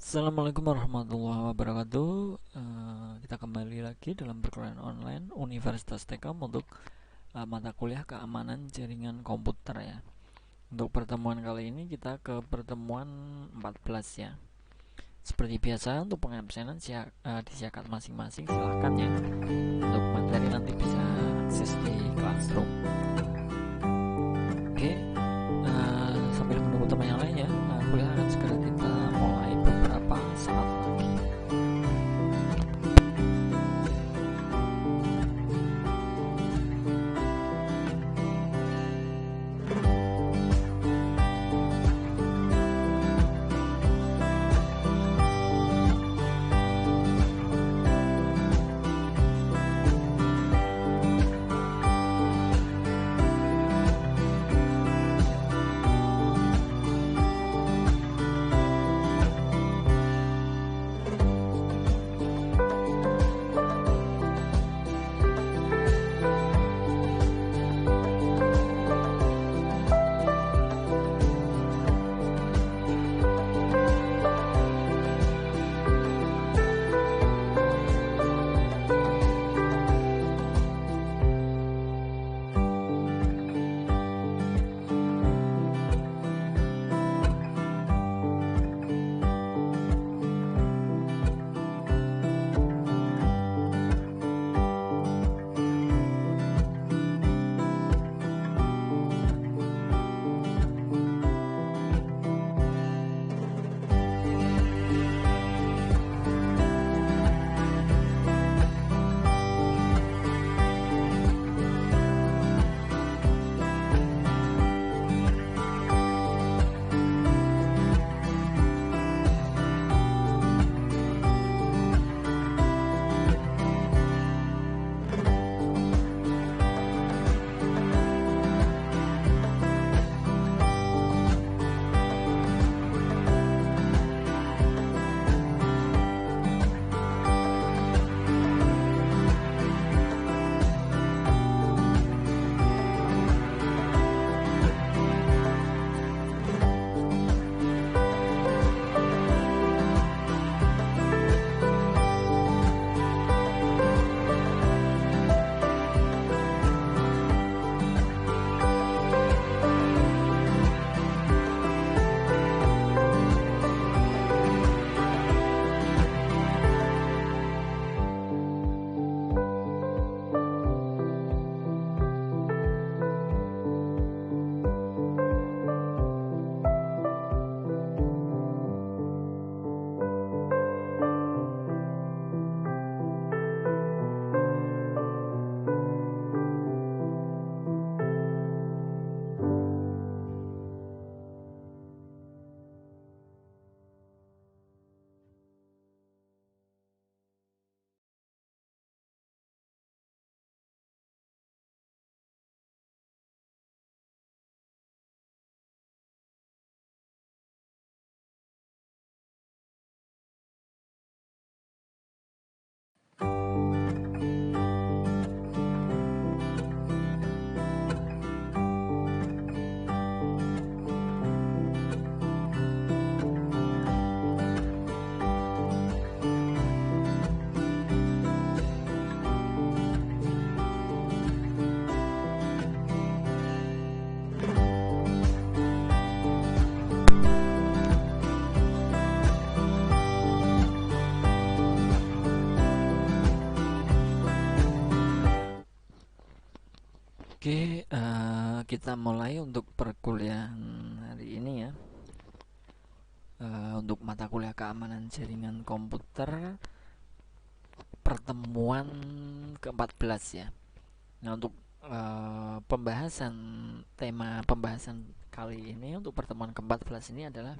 Assalamualaikum warahmatullahi wabarakatuh. Kita kembali lagi dalam perkuliahan online Universitas Tekam untuk mata kuliah keamanan jaringan komputer ya. Untuk pertemuan kali ini kita ke pertemuan 14 ya. Seperti biasa untuk pengabsenan disiapkan masing-masing, silahkan ya. Untuk materi nanti bisa akses di Classroom. Oke, sambil menunggu teman yang lain ya, kuliah akan segera kita mulai beberapa saat lagi. Oke, kita mulai untuk perkuliahan hari ini ya. Untuk mata kuliah keamanan jaringan komputer pertemuan ke-14 ya. Nah, untuk tema pembahasan kali ini untuk pertemuan ke-14 ini adalah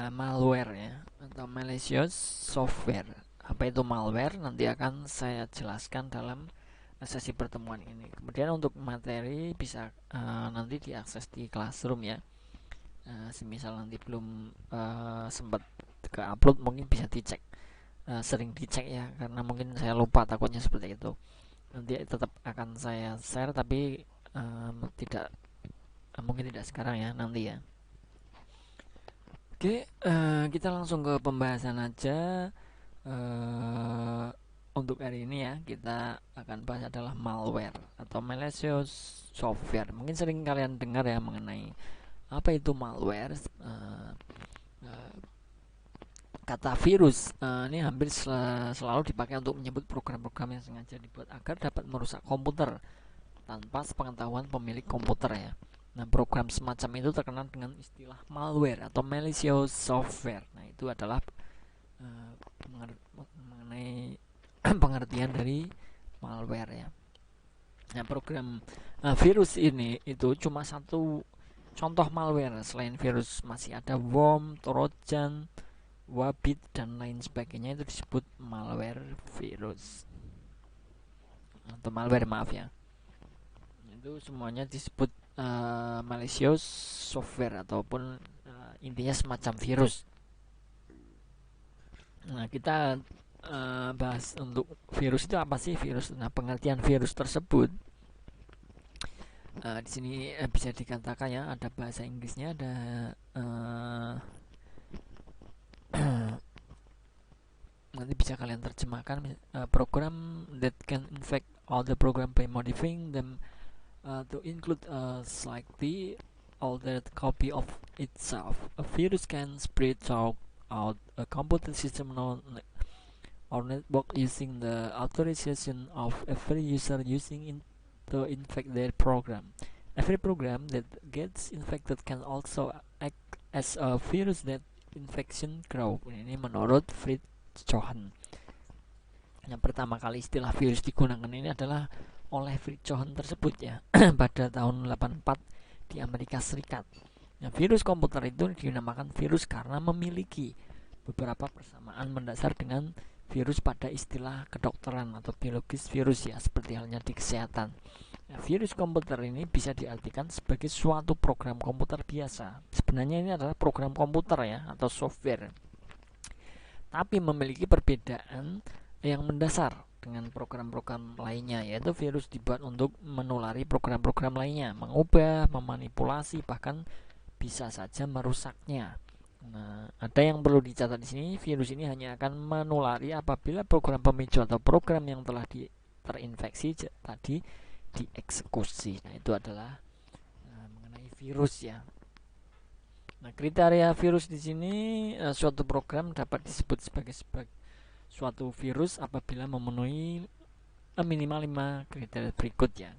malware ya, atau malicious software. Apa itu malware? Nanti akan saya jelaskan dalam sesi pertemuan ini. Kemudian untuk materi bisa nanti diakses di Classroom ya. Semisal nanti belum sempat ke upload, mungkin bisa dicek, sering dicek ya, karena mungkin saya lupa, takutnya seperti itu. Nanti tetap akan saya share, tapi tidak mungkin tidak sekarang ya, nanti ya. Oke, kita langsung ke pembahasan aja. Untuk hari ini ya, kita akan bahas adalah malware atau malicious software. Mungkin sering kalian dengar ya mengenai apa itu malware. Kata virus ini hampir selalu dipakai untuk menyebut program-program yang sengaja dibuat agar dapat merusak komputer tanpa sepengetahuan pemilik komputer ya. Nah, program semacam itu terkenal dengan istilah malware atau malicious software. Nah, itu adalah mengenai pengertian dari malware ya. Nah, program virus ini itu cuma satu contoh malware. Selain virus masih ada worm, trojan, wabit dan lain sebagainya, itu disebut malware virus atau malware, maaf ya. Itu semuanya disebut malicious software ataupun intinya semacam virus. Nah, kita bahas untuk virus itu apa sih virus. Nah, pengertian virus tersebut di sini bisa dikatakan ya, ada bahasa Inggrisnya, ada nanti bisa kalian terjemahkan, program that can infect all the program by modifying them to include a slightly altered copy of itself. A virus can spread throughout a computer system or network using the authorization of every user using it to infect their program. Every program that gets infected can also act as a virus that infection grow. Ini menurut Fritz Johann. Yang pertama kali istilah virus digunakan ini adalah oleh Fritz Johann tersebut ya pada tahun 84 di Amerika Serikat. Nah, virus komputer itu dinamakan virus karena memiliki beberapa persamaan mendasar dengan virus pada istilah kedokteran atau biologis virus ya, seperti halnya di kesehatan. Nah, virus komputer ini bisa diartikan sebagai suatu program komputer biasa. Sebenarnya ini adalah program komputer ya atau software, tapi memiliki perbedaan yang mendasar dengan program-program lainnya, yaitu virus dibuat untuk menulari program-program lainnya, mengubah, memanipulasi, bahkan bisa saja merusaknya. Nah, ada yang perlu dicatat di sini, virus ini hanya akan menulari apabila program pemicu atau program yang telah terinfeksi tadi dieksekusi. Nah, itu adalah mengenai virus ya. Nah, kriteria virus di sini, suatu program dapat disebut sebagai suatu virus apabila memenuhi minimal 5 kriteria berikut ya.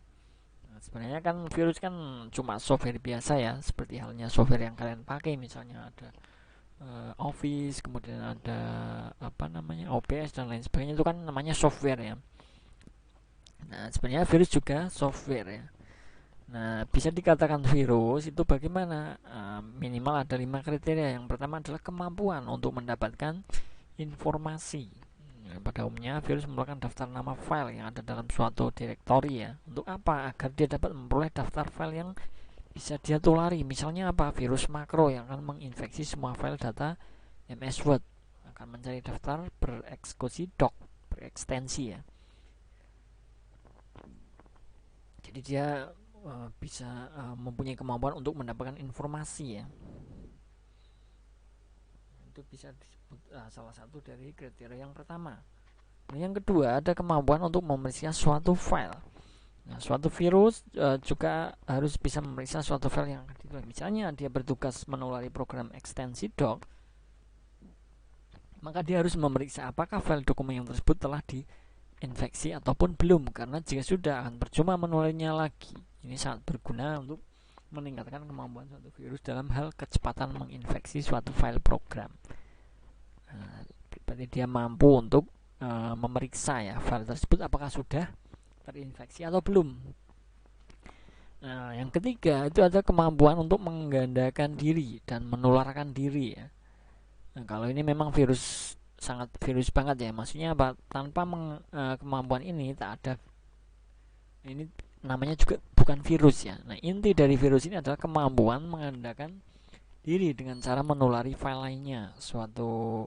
Nah, sebenarnya kan virus kan cuma software biasa ya, seperti halnya software yang kalian pakai, misalnya ada Office, kemudian ada OBS dan lain sebagainya, itu kan namanya software ya. Nah, sebenarnya virus juga software ya. Nah, bisa dikatakan virus itu bagaimana? Minimal ada 5 kriteria. Yang pertama adalah kemampuan untuk mendapatkan informasi. Pada umumnya virus merupakan daftar nama file yang ada dalam suatu direktori ya. Untuk apa? Agar dia dapat memperoleh daftar file yang bisa dia tulari. Misalnya apa? Virus makro yang akan menginfeksi semua file data MS Word, akan mencari daftar bereksekusi doc, berekstensi ya. Jadi dia bisa mempunyai kemampuan untuk mendapatkan informasi ya. Itu bisa disebut salah satu dari kriteria yang pertama. Nah, yang kedua ada kemampuan untuk memeriksa suatu file. Nah, suatu virus juga harus bisa memeriksa suatu file yang akan ditulis. Misalnya dia bertugas menulari program ekstensi doc, maka dia harus memeriksa apakah file dokumen yang tersebut telah diinfeksi ataupun belum, karena jika sudah akan percuma menularinya lagi. Ini sangat berguna untuk meningkatkan kemampuan suatu virus dalam hal kecepatan menginfeksi suatu file program. Nah, berarti dia mampu untuk memeriksa ya file tersebut apakah sudah terinfeksi atau belum. Nah, yang ketiga itu ada kemampuan untuk menggandakan diri dan menularkan diri ya. Nah, kalau ini memang virus, sangat virus banget ya. Maksudnya apa? Tanpa kemampuan ini tak ada, ini namanya juga bukan virus ya. Nah, inti dari virus ini adalah kemampuan menggandakan diri dengan cara menulari file lainnya. Suatu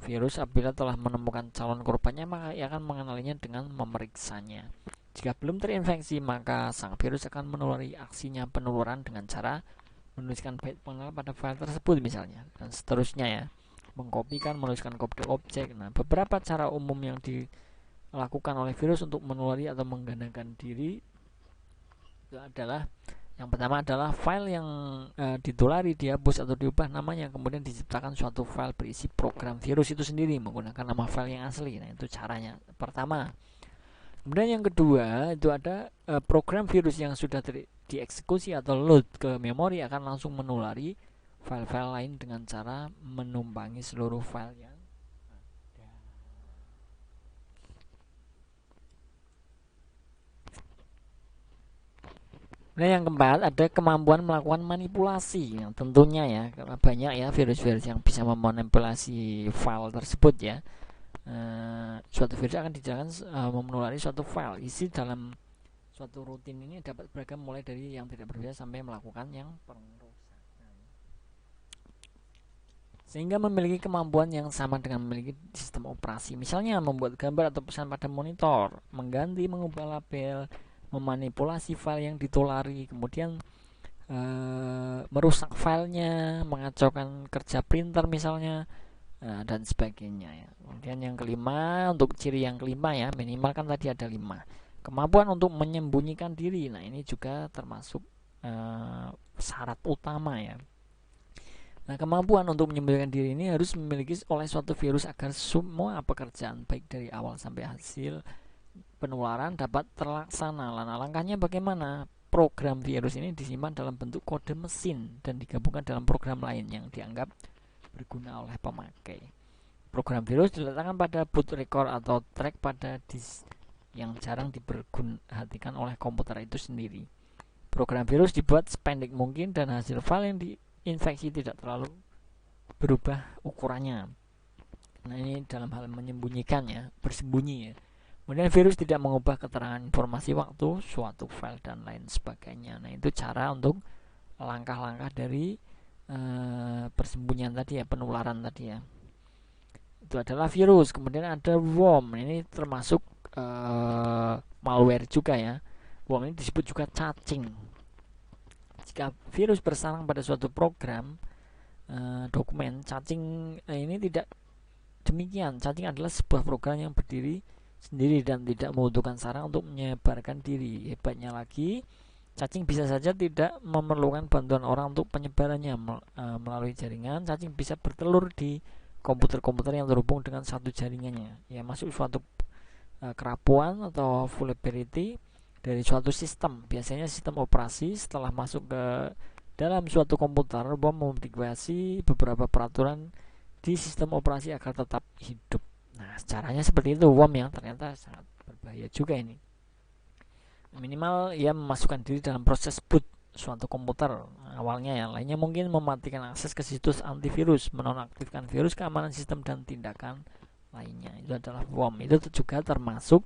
virus apabila telah menemukan calon korbannya, maka ia akan mengenalinya dengan memeriksanya. Jika belum terinfeksi, maka sang virus akan menulari aksinya penularan dengan cara menuliskan byte pengenal pada file tersebut misalnya, dan seterusnya ya. Mengkopikan, menuliskan kode objek. Nah, beberapa cara umum yang dilakukan oleh virus untuk menulari atau menggandakan diri itu adalah, yang pertama adalah file yang ditulari dihapus atau diubah namanya, kemudian diciptakan suatu file berisi program virus itu sendiri menggunakan nama file yang asli. Nah, itu caranya pertama. Kemudian yang kedua itu ada program virus yang sudah dieksekusi atau load ke memori akan langsung menulari file-file lain dengan cara menumpangi seluruh file yang ada. Nah, yang keempat ada kemampuan melakukan manipulasi. Yang tentunya ya, karena banyak ya virus-virus yang bisa memanipulasi file tersebut ya. Suatu virus akan dijalankan menulari suatu file. Isi dalam suatu rutin ini dapat beragam, mulai dari yang tidak berbeda sampai melakukan yang perusakan, sehingga memiliki kemampuan yang sama dengan memiliki sistem operasi. Misalnya membuat gambar atau pesan pada monitor, mengganti, mengubah label, memanipulasi file yang ditulari, kemudian merusak filenya, mengacaukan kerja printer misalnya, dan sebagainya ya. Kemudian yang kelima, untuk ciri yang kelima ya, minimal kan tadi ada 5. Kemampuan untuk menyembunyikan diri. Nah, ini juga termasuk syarat utama ya. Nah, kemampuan untuk menyembunyikan diri ini harus memiliki oleh suatu virus agar semua pekerjaan baik dari awal sampai hasil penularan dapat terlaksana. Nah, langkahnya bagaimana? Program virus ini disimpan dalam bentuk kode mesin dan digabungkan dalam program lain yang dianggap berguna oleh pemakai. Program virus diletakkan pada boot record atau track pada disk yang jarang diperhatikan oleh komputer itu sendiri. Program virus dibuat sependek mungkin dan hasil file yang diinfeksi tidak terlalu berubah ukurannya. Nah, ini dalam hal menyembunyikan ya, bersembunyi ya. Kemudian virus tidak mengubah keterangan informasi waktu, suatu file dan lain sebagainya. Nah, itu cara untuk langkah-langkah dari persembunyian tadi ya, penularan tadi ya. Itu adalah virus. Kemudian ada worm. Ini termasuk malware juga ya. Worm ini disebut juga cacing. Jika virus bersarang pada suatu program dokumen, cacing ini tidak demikian. Cacing adalah sebuah program yang berdiri sendiri dan tidak membutuhkan sarang untuk menyebarkan diri. Hebatnya lagi, cacing bisa saja tidak memerlukan bantuan orang untuk penyebarannya. Melalui jaringan, cacing bisa bertelur di komputer-komputer yang terhubung dengan satu jaringannya. Ya, masuk suatu kerapuan atau vulnerability dari suatu sistem, biasanya sistem operasi. Setelah masuk ke dalam suatu komputer, bom memodifikasi beberapa peraturan di sistem operasi agar tetap hidup. Nah, caranya seperti itu worm yang ternyata sangat berbahaya juga ini. Minimal ia memasukkan diri dalam proses boot suatu komputer awalnya ya. Lainnya mungkin mematikan akses ke situs antivirus, menonaktifkan virus, keamanan sistem, dan tindakan lainnya. Itu adalah worm. Itu juga termasuk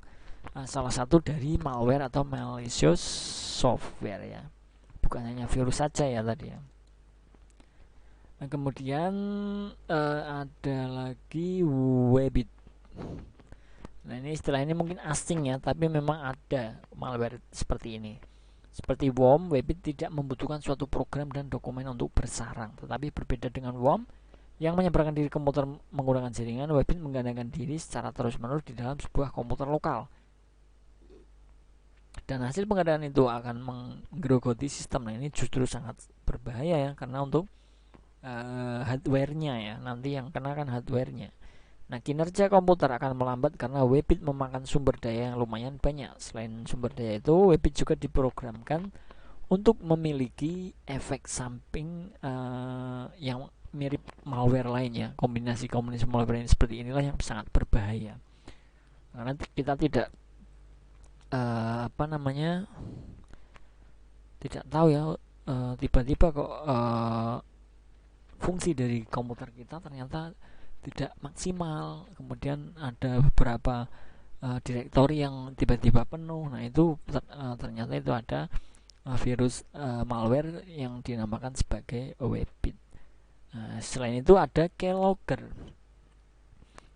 salah satu dari malware atau malicious software ya. Bukan hanya virus saja ya tadi ya. Nah, kemudian ada lagi Webbit. Nah, ini istilah ini mungkin asing ya, tapi memang ada malware seperti ini. Seperti worm, Webbit tidak membutuhkan suatu program dan dokumen untuk bersarang. Tetapi berbeda dengan worm yang menyeberangkan diri komputer menggunakan jaringan, Webbit menggandakan diri secara terus-menerus di dalam sebuah komputer lokal. Dan hasil penggandaan itu akan menggerogoti sistem. Nah, ini justru sangat berbahaya ya, karena untuk hardware-nya ya, nanti yang kena kan hardware-nya. Nah, kinerja komputer akan melambat karena Webbit memakan sumber daya yang lumayan banyak. Selain sumber daya itu, Webbit juga diprogramkan untuk memiliki efek samping yang mirip malware lainnya. Kombinasi malware ini seperti inilah yang sangat berbahaya. Karena kita tidak tidak tahu ya, tiba-tiba kok fungsi dari komputer kita ternyata tidak maksimal. Kemudian ada beberapa direktori yang tiba-tiba penuh. Nah, itu ternyata itu ada virus malware yang dinamakan sebagai Webbit. Selain itu ada keylogger.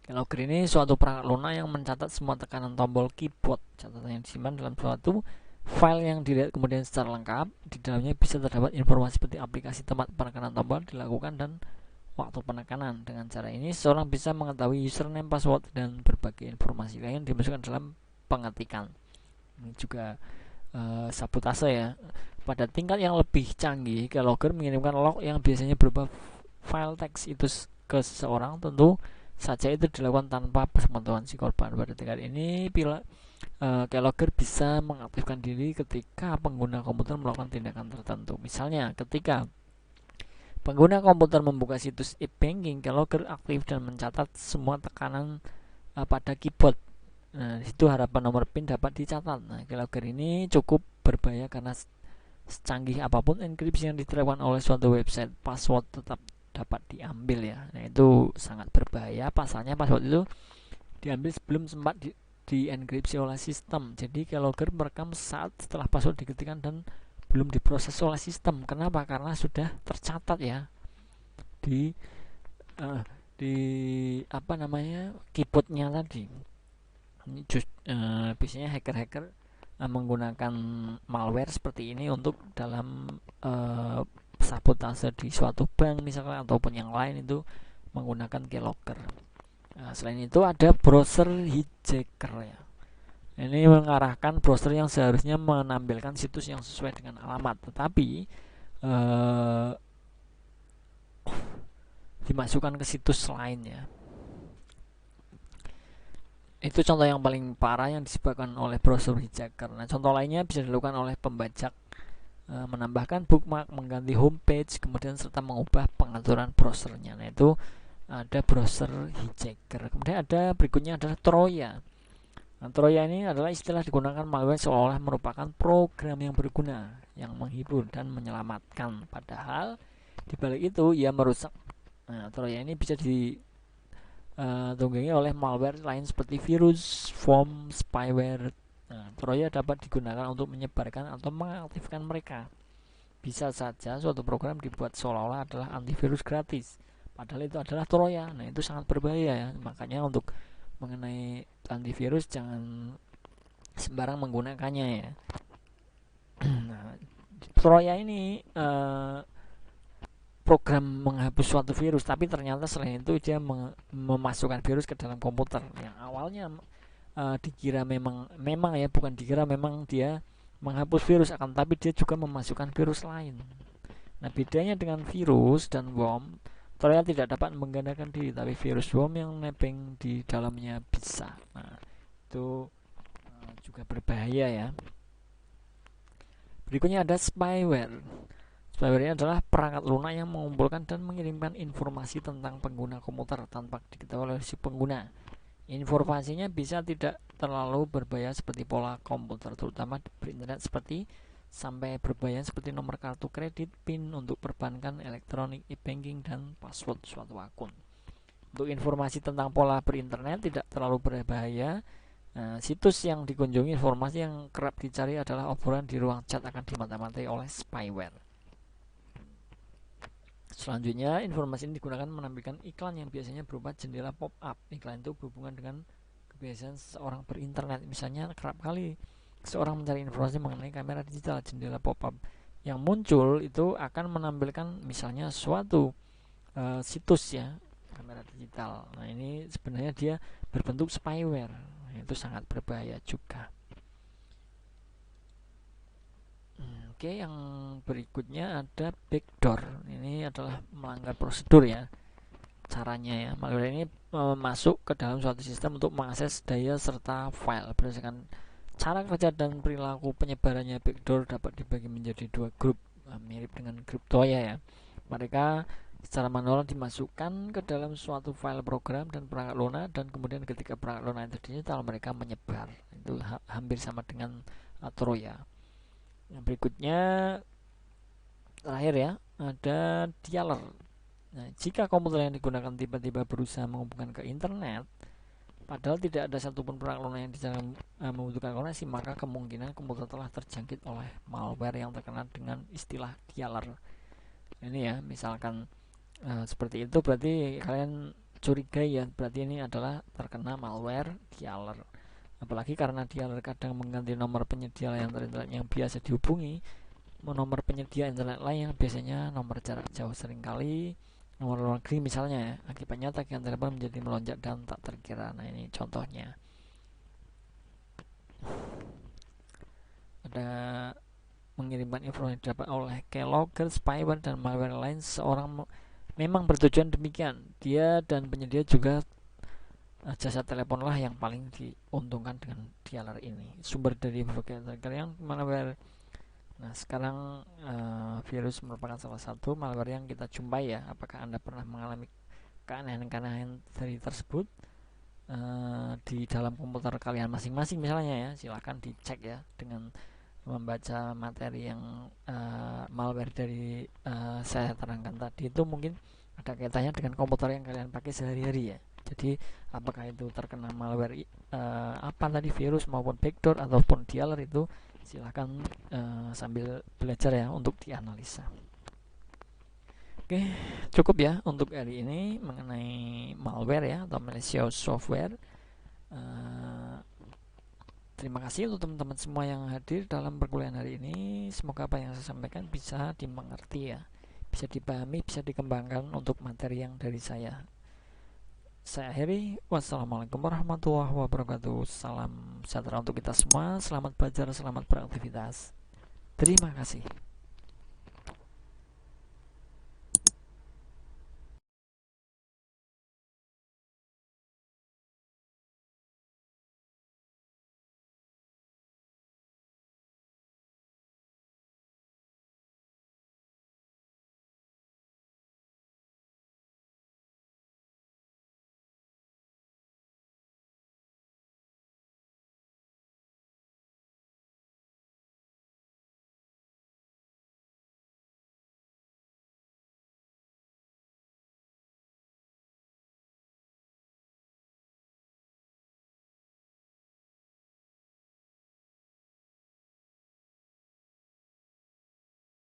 Keylogger ini suatu perangkat lunak yang mencatat semua tekanan tombol keyboard. Catatan yang disimpan dalam suatu File yang dilihat kemudian secara lengkap, di dalamnya bisa terdapat informasi seperti aplikasi tempat penekanan tombol dilakukan dan waktu penekanan. Dengan cara ini, seseorang bisa mengetahui username, password, dan berbagai informasi lain dimasukkan dalam pengetikan. Ini juga sabotase ya. Pada tingkat yang lebih canggih, keylogger mengirimkan log yang biasanya berupa file teks itu ke seseorang. Tentu saja itu dilakukan tanpa pengetahuan si korban. Pada tingkat ini, keylogger bisa mengaktifkan diri ketika pengguna komputer melakukan tindakan tertentu. Misalnya, ketika pengguna komputer membuka situs e-banking, keylogger aktif dan mencatat semua tekanan pada keyboard. Nah, di situ harapan nomor PIN dapat dicatat. Nah, keylogger ini cukup berbahaya karena secanggih apapun enkripsi yang diterapkan oleh suatu website, password tetap dapat diambil ya. Nah, itu sangat berbahaya. Pasalnya password itu diambil sebelum sempat dienkripsi oleh sistem. Jadi keylogger merekam saat setelah password diketikkan dan belum diproses oleh sistem. Kenapa? Karena sudah tercatat ya di di apa namanya keyboardnya tadi. Ini biasanya hacker-hacker menggunakan malware seperti ini untuk dalam sabotase di suatu bank misalkan ataupun yang lain itu menggunakan keylogger. Selain itu ada browser hijacker ya. Ini mengarahkan browser yang seharusnya menampilkan situs yang sesuai dengan alamat, tetapi dimasukkan ke situs lainnya. Itu contoh yang paling parah yang disebabkan oleh browser hijacker. Nah, contoh lainnya bisa dilakukan oleh pembajak, menambahkan bookmark, mengganti homepage, kemudian serta mengubah pengaturan browsernya. Nah, itu ada browser hijacker. Kemudian ada berikutnya adalah Troja. Nah, Troja ini adalah istilah digunakan malware seolah merupakan program yang berguna, yang menghibur dan menyelamatkan. Padahal di balik itu ia merusak. Nah, Troja ini bisa ditunggangi oleh malware lain seperti virus, worm, spyware. Nah, Troja dapat digunakan untuk menyebarkan atau mengaktifkan mereka. Bisa saja suatu program dibuat seolah-olah adalah antivirus gratis, padahal itu adalah Troja. Nah, itu sangat berbahaya ya. Makanya untuk mengenai antivirus jangan sembarang menggunakannya ya. Nah, Troja ini program menghapus suatu virus, tapi ternyata selain itu dia memasukkan virus ke dalam komputer yang awalnya dikira memang ya, bukan dikira, memang dia menghapus virus, akan tapi dia juga memasukkan virus lain. Nah, bedanya dengan virus dan worm, Troja tidak dapat menggandakan diri, tapi virus worm yang nebeng di dalamnya bisa. Nah, itu juga berbahaya ya. Berikutnya ada spyware. Spyware ini adalah perangkat lunak yang mengumpulkan dan mengirimkan informasi tentang pengguna komputer tanpa diketahui oleh si pengguna. Informasinya bisa tidak terlalu berbahaya seperti pola komputer, terutama berinternet, seperti sampai berbahaya seperti nomor kartu kredit, PIN untuk perbankan elektronik, e-banking, dan password suatu akun. Untuk informasi tentang pola berinternet tidak terlalu berbahaya. Nah, situs yang dikunjungi, informasi yang kerap dicari adalah obrolan di ruang chat akan dimata-matai oleh spyware. Selanjutnya, informasi ini digunakan menampilkan iklan yang biasanya berupa jendela pop-up. Iklan itu berhubungan dengan kebiasaan seseorang berinternet. Misalnya, kerap kali seorang mencari informasi mengenai kamera digital, jendela pop-up yang muncul itu akan menampilkan misalnya suatu situs ya, kamera digital. Nah, ini sebenarnya dia berbentuk spyware. Itu sangat berbahaya juga. Oke, yang berikutnya ada backdoor. Ini adalah melanggar prosedur ya. Caranya ya, malware ini masuk ke dalam suatu sistem untuk mengakses daya serta file. Berdasarkan cara kerja dan perilaku penyebarannya, backdoor dapat dibagi menjadi dua grup, mirip dengan grup Troja ya. Mereka secara manual dimasukkan ke dalam suatu file program dan perangkat lunak, dan kemudian ketika perangkat lunak itu digital, mereka menyebar. Itu hampir sama dengan Troja. Yang berikutnya terakhir ya, ada dialer. Nah, jika komputer yang digunakan tiba-tiba berusaha menghubungkan ke internet, padahal tidak ada satupun perangkat lunak yang bisa membutuhkan koneksi, maka kemungkinan komputer telah terjangkit oleh malware yang terkenal dengan istilah dialer. Ini ya, misalkan seperti itu, berarti kalian curigai ya, berarti ini adalah terkena malware dialer. Apalagi karena dia kadang mengganti nomor penyedia layanan internet yang biasa dihubungi, nomor penyedia internet lain yang biasanya nomor jarak jauh, seringkali nomor luar negeri misalnya ya. Akibatnya tagihan telepon menjadi melonjak dan tak terkira. Nah, ini contohnya. Ada mengirimkan informasi dapat oleh keylogger, spyware, dan malware lain. Seorang memang bertujuan demikian. Dia dan penyedia juga jasa telepon lah yang paling diuntungkan dengan dialer ini. Sumber dari berbagai attacker yang malware. Nah, sekarang virus merupakan salah satu malware yang kita jumpai ya. Apakah Anda pernah mengalami keanehan-keanehan dari tersebut di dalam komputer kalian masing-masing misalnya ya? Silahkan dicek ya dengan membaca materi yang malware dari saya terangkan tadi. Itu mungkin ada kaitannya dengan komputer yang kalian pakai sehari-hari ya. Jadi apakah itu terkena malware apa tadi, virus maupun backdoor ataupun dialer, itu silahkan sambil belajar ya untuk dianalisa. Oke, cukup ya untuk hari ini mengenai malware ya atau malicious software. Terima kasih untuk teman-teman semua yang hadir dalam perkuliahan hari ini. Semoga apa yang saya sampaikan bisa dimengerti ya, bisa dipahami, bisa dikembangkan untuk materi yang dari saya. Saya akhiri. Wassalamualaikum warahmatullahi wabarakatuh. Salam sejahtera untuk kita semua. Selamat belajar, selamat beraktivitas. Terima kasih.